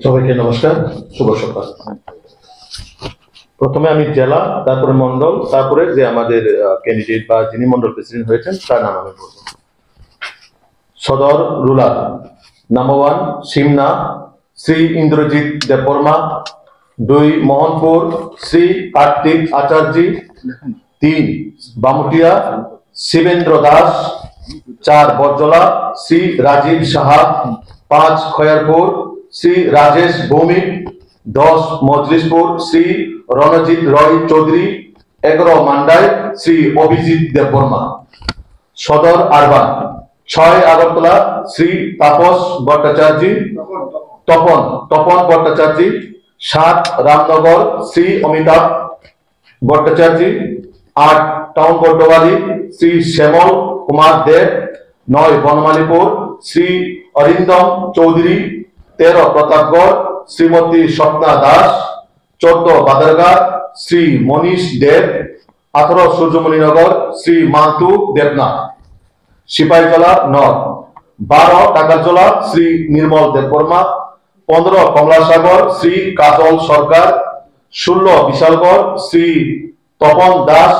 সবাইকে নমস্কার, শুভ সকাল। প্রথমে আমি জেলা, তারপরে মন্ডল, তারপরে যে আমাদের ক্যান্ডিডেট বা যিনি মন্ডল প্রেসিডেন্ট হয়েছেন তার নাম আমি বলবো। সদর রুরাল নাম্বার 1 সিমনা শ্রী ইন্দ্রজিৎ দেববর্মা, 2 মোহনপুর শ্রী কার্তিক আচার্য, 3 বামুটিয়া শিবেন্দ্র দাস, 4 বরজলা শ্রী রাজীব সাহা, 5 খয়ারপুর শ্রী রাজেশ ভৌমিক, 10 মজলিশপুর শ্রী রণজিৎ রয় চৌধুরী, 11 মান্ডায় শ্রী অভিজিৎ দেববর্মা। সদর আরবান 6 আগরতলা শ্রী তাপস ভট্টাচার্য, তপন ভট্টাচার্য, 7 রামনগর শ্রী অমিতাভ ভট্টাচার্য, 8 টাউন বর্ডবাড়ি শ্রী শ্যামল কুমার দেব, 9 বনমালীপুর শ্রী অরিন্দম চৌধুরী, 13 প্রতাপগড় শ্রীমতী স্বপ্না দাস, 14 বাদারঘাট শ্রী মনীষ দেব, 18 সূর্যমণিনগর শ্রী মান্তু দেবনাথ। সিপাহীজলা নর্থ 12 টাকারজলা শ্রী নির্মল দেববর্মা, 15 কমলাসাগর শ্রী কাজল সরকার, 16 বিশালগড় শ্রী তপন দাস,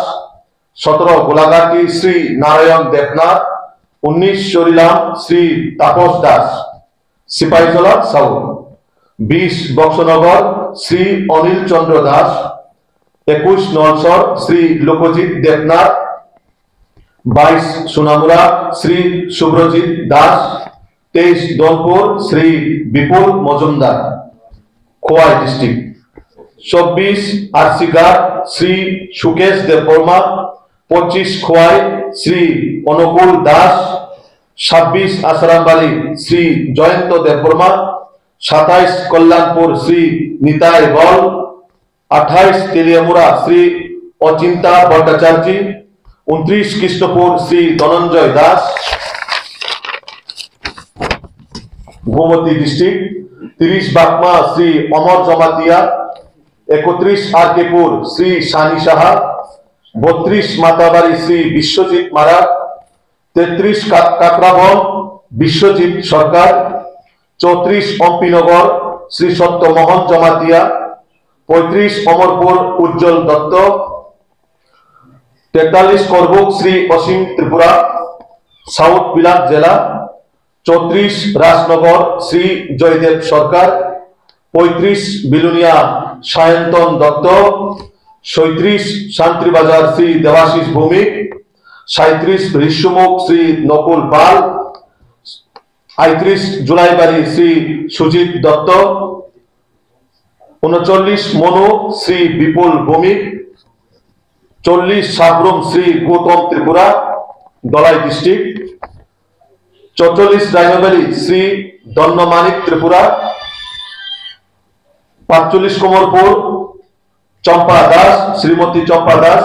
17 গোলাঘাটি শ্রী নারায়ণ দেবনাথ, 19 চরিলাম শ্রী তাপস দাস। সিপাহীজলা সাউথ 20 বক্সনগর শ্রী অনিল চন্দ্র দাস, 21 নলসর শ্রী লোকজিৎ দেবনাথ, 22 সোনামুড়া শ্রী শুভ্রজিৎ দাস, 23 দনপুর শ্রী বিপুল মজুমদার খোয়াই ডিস্ট্রিক্ট, 24 আরসিঘাট শ্রী সুকেশ দেববর্মা, 25 খোয়াই শ্রী অনুকূল দাস, 26 আসারামবাড়ি শ্রী জয়ন্ত দেববর্মা, 27 কল্যাণপুর শ্রী নিতাই বল, 28 তেলিয়ামুড়া শ্রী অচিন্তা ভট্টাচার্য, 29 কৃষ্ণপুর শ্রী ধনঞ্জয় দাস গোমতী ডিস্ট্রিক্ট, 30 বাকমা শ্রী অমর জমাতিয়া, 31 আরকেপুর শ্রী সানি সাহা, 32 মাতাবাড়ি শ্রী বিশ্বজিৎ মারা, 33 কাকরাবন বিশ্বজিৎ সরকার, 34 অম্পিনগর শ্রী সত্যমোহন জমাতিয়া, 35 অমরপুর উজ্জ্বল দত্ত, 43 করবুক শ্রী অসীম ত্রিপুরা সাউথ বিলাস জেলা, 34 রাজনগর শ্রী জয়দেব সরকার, 35 বিলুনিয়া সায়ন্তন দত্ত, 37 শান্তিবাজার শ্রী দেবাশিস ভৌমিক, 37 ঋষ্যমুখ শ্রী নকুল পাল, 38 জুলাইবাড়ি শ্রী সুজিত দত্ত, 39 মনু শ্রী বিপুল ভৌমিক, 40 সাবরুম শ্রী গৌতম ত্রিপুরা দলাই ডিস্ট্রিক্ট, 44 রাইনবাড়ি শ্রী দন্নমানিক ত্রিপুরা, 45 কোমরপুর চম্পা দাস শ্রীমতী চম্পা দাস,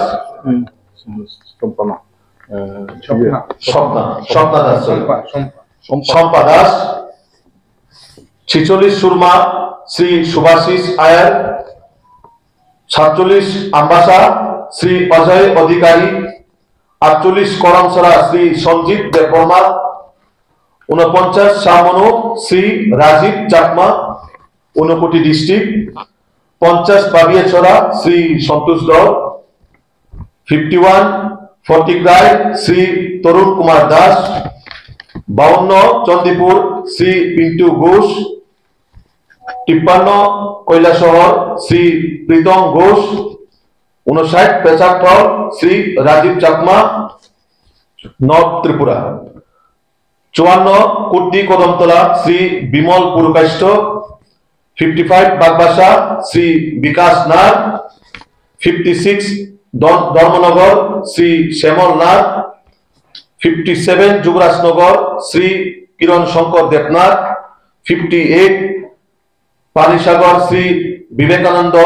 শম্পা দাস, 46 সুরমা শ্রী সুভাশিস আয়ার, 47 আম্বাসা শ্রী অজয় অধিকারী, 48 করমসরা শ্রী সঞ্জিত দেববর্মা, 49 শামনু শ্রী রাজীব চাকমা ঊনকোটি ডিস্ট্রিক্ট, 50 পাবিয়াছড়া শ্রী সন্তোষ দর, 51 ফটিকরায় শ্রী তরুণ কুমার দাস, 52 চন্দিপুর শ্রী পিন্টু ঘোষ, 53 কৈলাসহর শ্রী প্রীতম ঘোষ, 59 পেচারথল শ্রী রাজীব চাকমা নর্থ ত্রিপুরা, 54 কুর্তি কদমতলা শ্রী বিমল পুরকাষ্ঠ, 55 বাগবাসা শ্রী বিকাশ নাথ, 56 ধর্মনগর শ্রী শ্যামল নাথ, 57 যুবরাজনগর শ্রী কিরণ শঙ্কর দেবনাথ, 58 পানিসাগর শ্রী বিবেকানন্দ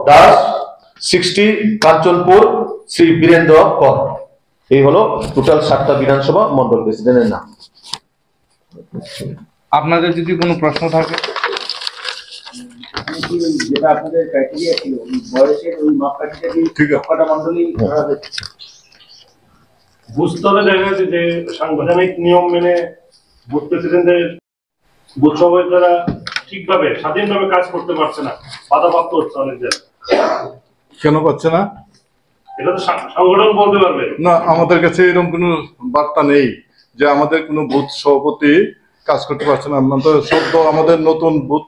দাস, 60 কাঞ্চনপুর শ্রী বীরেন্দ্র কর। এই হলো টোটাল 7টা বিধানসভা মন্ডল প্রেসিডেন্টের নাম। আপনাদের যদি কোনো প্রশ্ন থাকে, যেটা আপনাদের ক্রাইটেরিয়া ছিল বয়সের ওই মাপকাঠিটা কি কটা মন্ডলী ধরা হয়েছে? বুথস্তরে দেখা গেছে যে সাংবিধানিক নিয়ম মেনে বুথ প্রেসিডেন্টের বুথ সভাপতিরা ঠিকভাবে স্বাধীনভাবে কাজ করতে পারছে না, বাধাপ্রাপ্ত হচ্ছে অনেক জায়গায়। কেন পাচ্ছে না? এটা তো সংগঠন বলতে পারবে না, আমাদের কাছে এরকম কোনো বার্তা নেই যে আমাদের কোনো বুথ সভাপতি কাজ করতে পারছে না। আমাদের নতুন বুথ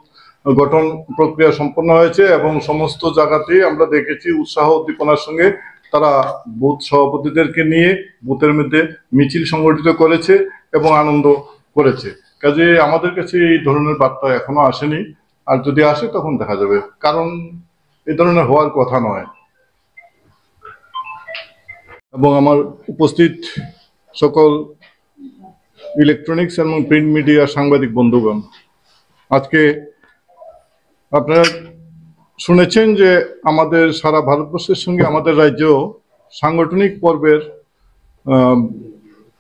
গঠন প্রক্রিয়া সম্পন্ন হয়েছে এবং সমস্ত জায়গাতেই আমরা দেখেছি উৎসাহ উদ্দীপনার সঙ্গে তারা বুথ সভাপতিদেরকে নিয়ে বুথের মধ্যে মিছিল সংগঠিত করেছে এবং আনন্দ করেছে। কাজে আমাদের কাছে এই ধরনের বার্তা এখনো আসেনি, আর যদি আসে তখন দেখা যাবে, কারণ এই ধরনের হওয়ার কথা নয়। এবং আমার উপস্থিত সকল ইলেকট্রনিক্স এবং প্রিন্ট মিডিয়া সাংবাদিক বন্ধুগণ, আজকে আপনারা শুনেছেন যে আমাদের সারা ভারতবর্ষের সঙ্গে আমাদের রাজ্যেও সাংগঠনিক পর্বের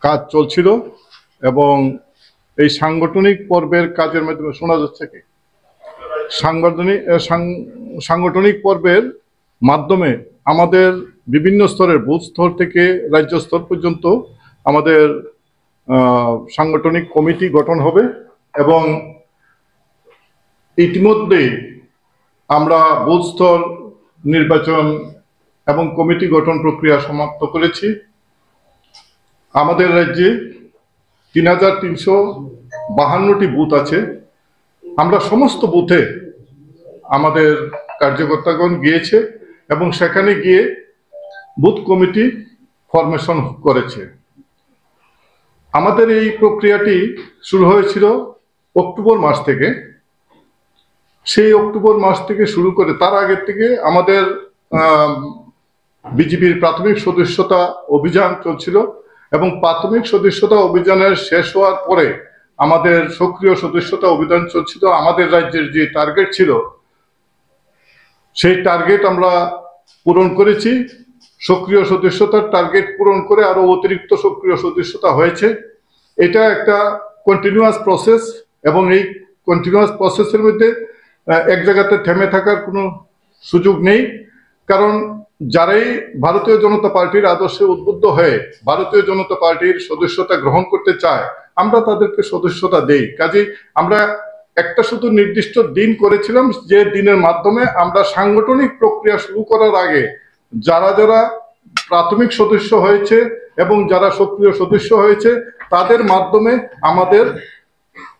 কাজ চলছিল এবং এই সাংগঠনিক পর্বের কাজের মাধ্যমে শোনা যাচ্ছে কি সাংগঠনিক পর্বের মাধ্যমে আমাদের বিভিন্ন স্তরের বুথ স্তর থেকে রাজ্য স্তর পর্যন্ত আমাদের সাংগঠনিক কমিটি গঠন হবে এবং ইতিমধ্যে আমরা বুথ স্তর নির্বাচন এবং কমিটি গঠন প্রক্রিয়া সমাপ্ত করেছি। আমাদের রাজ্যে ৩,৩৫২টি বুথ আছে। আমরা সমস্ত বুথে আমাদের কার্যকর্তাগণ গিয়েছে এবং সেখানে গিয়ে বুথ কমিটি ফরমেশন করেছে। আমাদের এই প্রক্রিয়াটি শুরু হয়েছিল অক্টোবর মাস থেকে। সেই অক্টোবর মাস থেকে শুরু করে তার আগের থেকে আমাদের বিজেপির প্রাথমিক সদস্যতা অভিযান চলছিল এবং প্রাথমিক সদস্যতা অভিযানের শেষ হওয়ার পরে আমাদের সক্রিয় সদস্যতা অভিযান চলছিল। আমাদের রাজ্যের যে টার্গেট ছিল সেই টার্গেট আমরা পূরণ করেছি। সক্রিয় সদস্যতার টার্গেট পূরণ করে আরো অতিরিক্ত সক্রিয় সদস্যতা হয়েছে। এটা একটা কন্টিনিউয়াস প্রসেস এবং এই কন্টিনিউয়াস প্রসেসের মধ্যে এক জায়গাতে থেমে থাকার কোনো সুযোগ নেই, কারণ যারাই ভারতীয় জনতা পার্টির আদর্শে উদ্বুদ্ধ হয়ে ভারতীয় জনতা পার্টির সদস্যতা গ্রহণ করতে চায় আমরা তাদেরকে সদস্যতা দেই। কাজেই আমরা একটা শুধু নির্দিষ্ট দিন করেছিলাম যে দিনের মাধ্যমে আমরা সাংগঠনিক প্রক্রিয়া শুরু করার আগে যারা যারা প্রাথমিক সদস্য হয়েছে এবং যারা সক্রিয় সদস্য হয়েছে তাদের মাধ্যমে আমাদের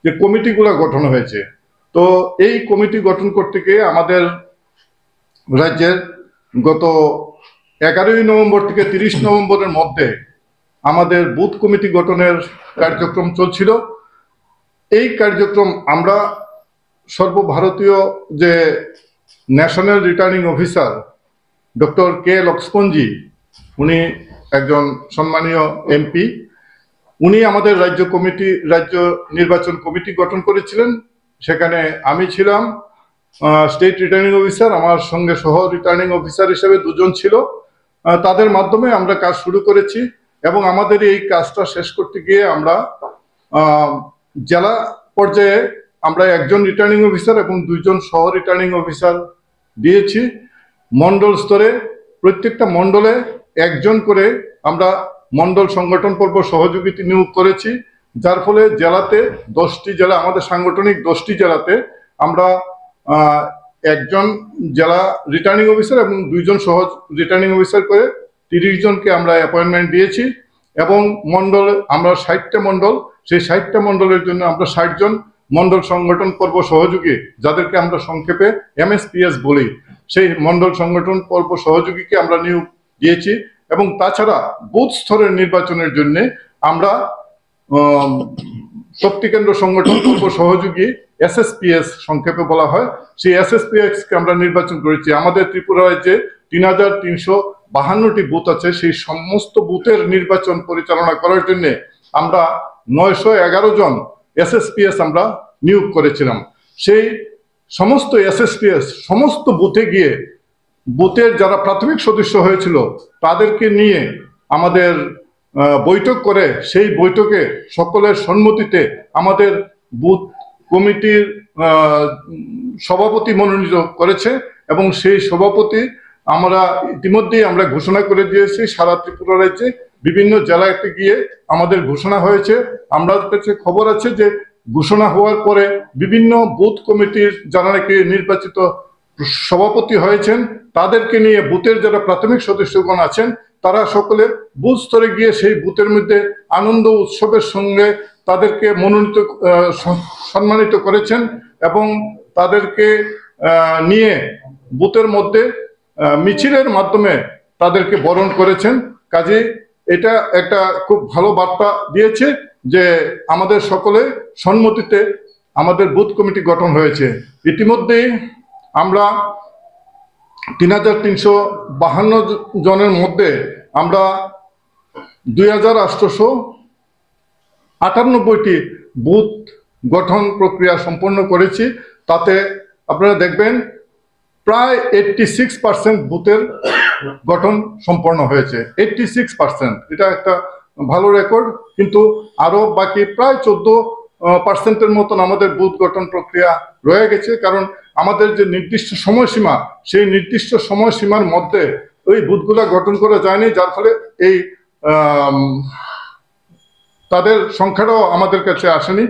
যে কমিটিগুলো গঠন হয়েছে। তো এই কমিটি গঠন করতে গিয়ে আমাদের রাজ্যের গত 11ই নভেম্বর থেকে 30 নভেম্বরের মধ্যে আমাদের বুথ কমিটি গঠনের কার্যক্রম চলছিল। এই কার্যক্রম আমরা সর্বভারতীয় যে ন্যাশনাল রিটার্নিং অফিসার ডক্টর কে লক্ষ্মণজি, উনি একজন সম্মানীয় এমপি, উনি আমাদের রাজ্য নির্বাচন কমিটি গঠন করেছিলেন। সেখানে আমি ছিলাম স্টেট রিটার্নিং অফিসার, আমার সঙ্গে সহ রিটার্নিং অফিসার হিসেবে দুজন ছিল। তাদের মাধ্যমে আমরা কাজ শুরু করেছি এবং আমাদের এই কাজটা শেষ করতে গিয়ে আমরা জেলা পর্যায়ে আমরা একজন রিটার্নিং অফিসার এবং 2 জন সহ রিটার্নিং অফিসার দিয়েছি। মন্ডল স্তরে প্রত্যেকটা মন্ডলে 1 জন করে আমরা মন্ডল সংগঠন পর্ব সহযোগী নিয়োগ করেছি, যার ফলে জেলাতে 10টি জেলা, আমাদের সাংগঠনিক 10টি জেলাতে আমরা 1 জন জেলা রিটার্নিং অফিসার এবং 2 জন সহ রিটার্নিং অফিসার করে 30 জনকে আমরা অ্যাপয়েন্টমেন্ট দিয়েছি এবং মন্ডল আমরা 60টা মন্ডল, সেই 60টা মন্ডলের জন্য আমরা 60 জন মন্ডল সংগঠন পর্ব সহযোগী, যাদেরকে আমরা সংক্ষেপে MSPS বলি, সেই মন্ডল সংগঠন পর্ব সহযোগীকে আমরা নিয়োগ দিয়েছি। এবং তাছাড়া বুথ স্তরের নির্বাচনের জন্য আমরা শক্তি কেন্দ্র সংগঠন পর্ব সহযোগী SSPS সংক্ষেপে বলা হয়, সেই SSPS কে আমরা নির্বাচন করেছি। আমাদের ত্রিপুরা রাজ্যে 3,352টি বুথ আছে। সেই সমস্ত বুথের নির্বাচন পরিচালনা করার জন্য আমরা 911 জন SSPS আমরা নিয়োগ করেছিলাম। সেই সমস্ত SSPS সমস্ত বুথে গিয়ে বুথের যারা প্রাথমিক সদস্য হয়েছিল তাদেরকে নিয়ে আমাদের বৈঠক করে সেই বৈঠকে সকলের সম্মতিতে আমাদের বুথ কমিটির সভাপতি মনোনীত করেছে এবং সেই সভাপতি আমরা ইতিমধ্যেই আমরা ঘোষণা করে দিয়েছি। সারা ত্রিপুরা রাজ্যে বিভিন্ন জেলাতে গিয়ে আমাদের ঘোষণা হয়েছে। আমাদের কাছে খবর আছে যে ঘোষণা হওয়ার পরে বিভিন্ন বুথ কমিটির যারা নাকি নির্বাচিত সভাপতি হয়েছেন তাদেরকে নিয়ে বুথের যারা প্রাথমিক সদস্যগণ আছেন তারা সকলে বুথ স্তরে গিয়ে সেই বুথের মধ্যে আনন্দ উৎসবের সঙ্গে তাদেরকে মনোনীত সম্মানিত করেছেন এবং তাদেরকে নিয়ে বুথের মধ্যে মিছিলের মাধ্যমে তাদেরকে বরণ করেছেন। কাজে এটা একটা খুব ভালো বার্তা দিয়েছে যে আমাদের সকলে সম্মতিতে আমাদের বুথ কমিটি গঠন হয়েছে। ইতিমধ্যেই আমরা ৩,৩৫২ জনের মধ্যে আমরা ২,৮৯৮টি বুথ গঠন প্রক্রিয়া সম্পন্ন করেছি। তাতে আপনারা দেখবেন প্রায় 86% বুথের গঠন সম্পন্ন হয়েছে। 86%, এটা একটা ভালো রেকর্ড। কিন্তু আরো বাকি প্রায় 14% মতন আমাদের বুথ গঠন প্রক্রিয়া রয়ে গেছে, কারণ আমাদের যে নির্দিষ্ট সময়সীমা সেই নির্দিষ্ট সময়সীমার মধ্যে ওই বুথগুলা গঠন করা যায়নি, যার ফলে এই তাদের সংখ্যাটাও আমাদের কাছে আসেনি।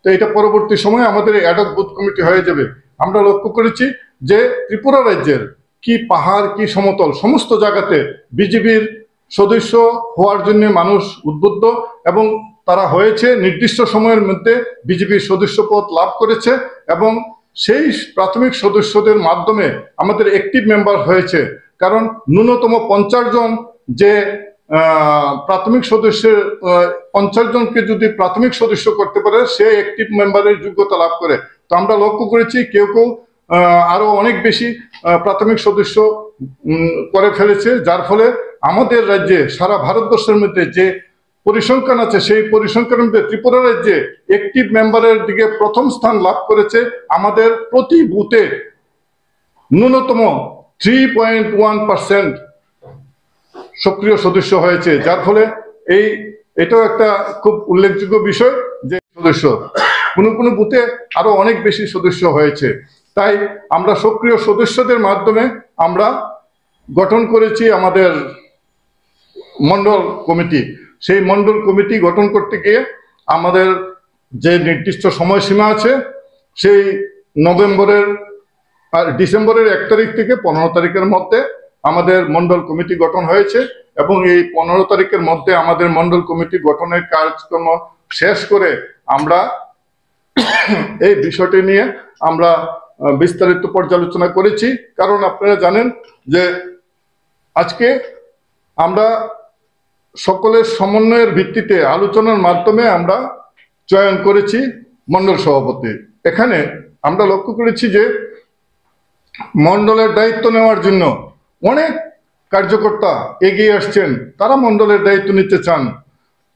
তো এটা পরবর্তী সময়ে আমাদের অ্যাডহক বুথ কমিটি হয়ে যাবে। আমরা লক্ষ্য করেছি যে ত্রিপুরা রাজ্যের কি পাহাড় কি সমতল সমস্ত জায়গাতে বিজেপির সদস্য হওয়ার জন্য মানুষ উদ্বুদ্ধ এবং তারা হয়েছে, নির্দিষ্ট সময়ের মধ্যে বিজেপির সদস্য পদ লাভ করেছে এবং সেই প্রাথমিক সদস্যদের মাধ্যমে আমাদের অ্যাক্টিভ মেম্বার হয়েছে। কারণ ন্যূনতম 50 জন যে প্রাথমিক সদস্যের 50 জনকে যদি প্রাথমিক সদস্য করতে পারে সে অ্যাক্টিভ মেম্বারের যোগ্যতা লাভ করে। তো আমরা লক্ষ্য করেছি কেউ কেউ আরো অনেক বেশি প্রাথমিক সদস্য করে ফেলেছে, যার ফলে আমাদের রাজ্যে সারা ভারতবর্ষের মধ্যে যে পরিসংখ্যান আছে সেই পরিসংখ্যানের মধ্যে ত্রিপুরা রাজ্যে অ্যাক্টিভ মেম্বারের দিকে প্রথম স্থান লাভ করেছে। আমাদের প্রতি বুথে ন্যূনতম 3.1% সক্রিয় সদস্য হয়েছে, যার ফলে এটাও একটা খুব উল্লেখযোগ্য বিষয় যে সদস্য কোনো বুথে আরো অনেক বেশি সদস্য হয়েছে। তাই আমরা সক্রিয় সদস্যদের মাধ্যমে আমরা গঠন করেছি আমাদের মন্ডল কমিটি। সেই মন্ডল কমিটি গঠন করতে গিয়ে আমাদের যে নির্দিষ্ট সময়সীমা আছে সেই ডিসেম্বরের 1 তারিখ থেকে 15 তারিখের মধ্যে আমাদের মন্ডল কমিটি গঠন হয়েছে এবং এই 15 তারিখের মধ্যে আমাদের মন্ডল কমিটি গঠনের কার্যক্রম শেষ করে আমরা এই বিষয়টি নিয়ে আমরা বিস্তারিত পর্যালোচনা করেছি। কারণ আপনারা জানেন যে আজকে আমরা সকলের সমন্বয়ের ভিত্তিতে আলোচনার মাধ্যমে আমরা চয়ন করেছি মন্ডল সভাপতি। এখানে আমরা লক্ষ্য করেছি যে মন্ডলের দায়িত্ব নেওয়ার জন্য অনেক কার্যকর্তা এগিয়ে আসছেন, তারা মন্ডলের দায়িত্ব নিতে চান।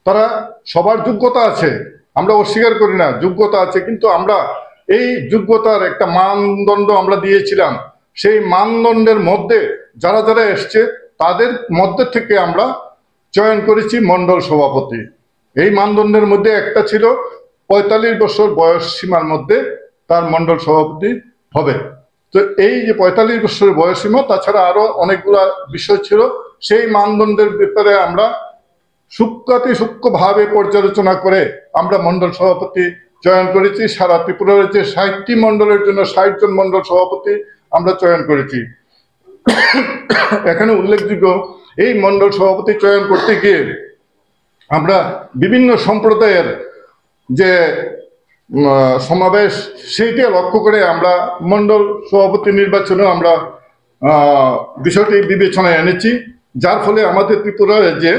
তারা সবার যোগ্যতা আছে, আমরা অস্বীকার করি না, যোগ্যতা আছে, কিন্তু আমরা এই যোগ্যতার একটা মানদণ্ড আমরা দিয়েছিলাম। সেই মানদণ্ডের মধ্যে যারা যারা এসছে তাদের মধ্যে থেকে আমরা চয়ন করেছি মন্ডল সভাপতি। এই মানদণ্ডের মধ্যে একটা ছিল 45 বছর বয়স সীমার মধ্যে তার মন্ডল সভাপতি হবে। তো এই যে 45 বছরের বয়স সীমা, তাছাড়া আরো অনেকগুলা বিষয় ছিল, সেই মানদণ্ডের ব্যাপারে আমরা সূক্ষ্মভাবে পর্যালোচনা করে আমরা মন্ডল সভাপতি চয়ন করেছি। সারা ত্রিপুরা রাজ্যে 60টি মন্ডলের জন্য 60 জন মন্ডল সভাপতি আমরা চয়ন করেছি। এখানে উল্লেখযোগ্য এই মন্ডল সভাপতি চয়ন করতে গিয়ে আমরা বিভিন্ন সম্প্রদায়ের যে সমাবেশ সেইটা লক্ষ্য করে আমরা মন্ডল সভাপতি নির্বাচনে আমরা বিষয়টি বিবেচনায় এনেছি, যার ফলে আমাদের ত্রিপুরা রাজ্যে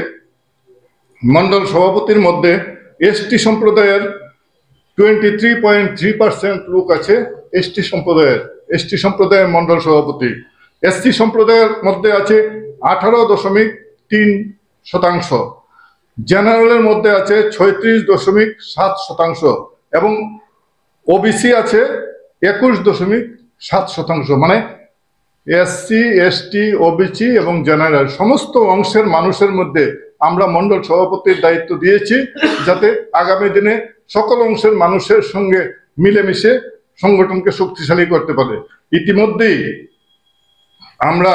মন্ডল সভাপতির মধ্যে এসটি সম্প্রদায়ের 23.3% লোক আছে। এসটি সম্প্রদায়ের মন্ডল সভাপতি। এসসি সম্প্রদায়ের মধ্যে আছে 18.3%, জেনারেলের মধ্যে আছে 36.7% এবং ওবিসি আছে 21.7%। মানে এসসি, এসটি, ওবিসি এবং জেনারেল সমস্ত অংশের মানুষের মধ্যে আমরা মন্ডল সভাপতির দায়িত্ব দিয়েছি, যাতে আগামী দিনে সকল অংশের মানুষের সঙ্গে মিলেমিশে সংগঠনকে শক্তিশালী করতে পারে। ইতিমধ্যেই আমরা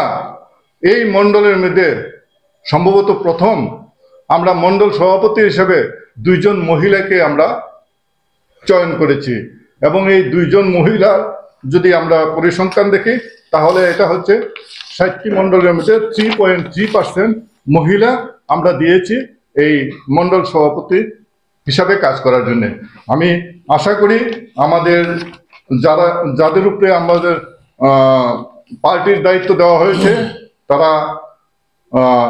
এই মন্ডলের মধ্যে সম্ভবত প্রথম আমরা মন্ডল সভাপতি হিসেবে 2 জন মহিলাকে আমরা চয়ন করেছি এবং এই 2 জন মহিলা যদি আমরা পরিসংখ্যান দেখি তাহলে এটা হচ্ছে 60টি মণ্ডলের মধ্যে 3.3% মহিলা আমরা দিয়েছি এই মণ্ডল সভাপতি হিসাবে কাজ করার জন্য। আমি আশা করি আমাদের যাদের উপরে আমাদের পার্টির দায়িত্ব দেওয়া হয়েছে তারা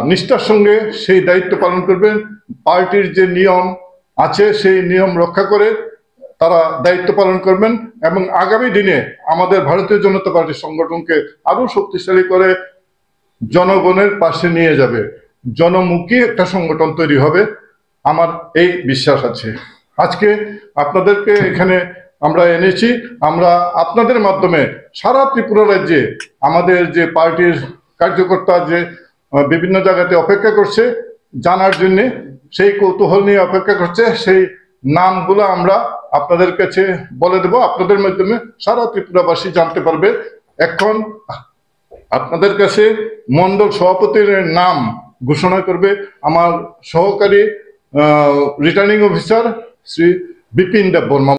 নিষ্ঠার সঙ্গে সেই দায়িত্ব পালন করবেন। পার্টির যে নিয়ম আছে সেই নিয়ম রক্ষা করে তারা দায়িত্ব পালন করবেন এবং আগামী দিনে আমাদের ভারতীয় জনতা পার্টির সংগঠনকে আরো শক্তিশালী করে জনগণের পাশে নিয়ে যাবে, জনমুখী একটা সংগঠন তৈরি হবে, আমার এই বিশ্বাস আছে। আজকে আপনাদেরকে এখানে আমরা এনেছি, আমরা আপনাদের মাধ্যমে সারা ত্রিপুরা রাজ্যে আমাদের যে পার্টির কার্যকর্তা যে বিভিন্ন জায়গাতে অপেক্ষা করছে জানার জন্য, সেই কৌতূহল নিয়ে অপেক্ষা করছে, সেই নামগুলো আমরা আপনাদের কাছে বলে দেব। আপনাদের মাধ্যমে সারা ত্রিপুরাবাসী জানতে পারবে। এখন আপনাদের কাছে মণ্ডল সভাপতির নাম ঘোষণা করবে আমার সহকারী রিটার্নিং অফিসার শ্রী বিপিন দেববর্মা।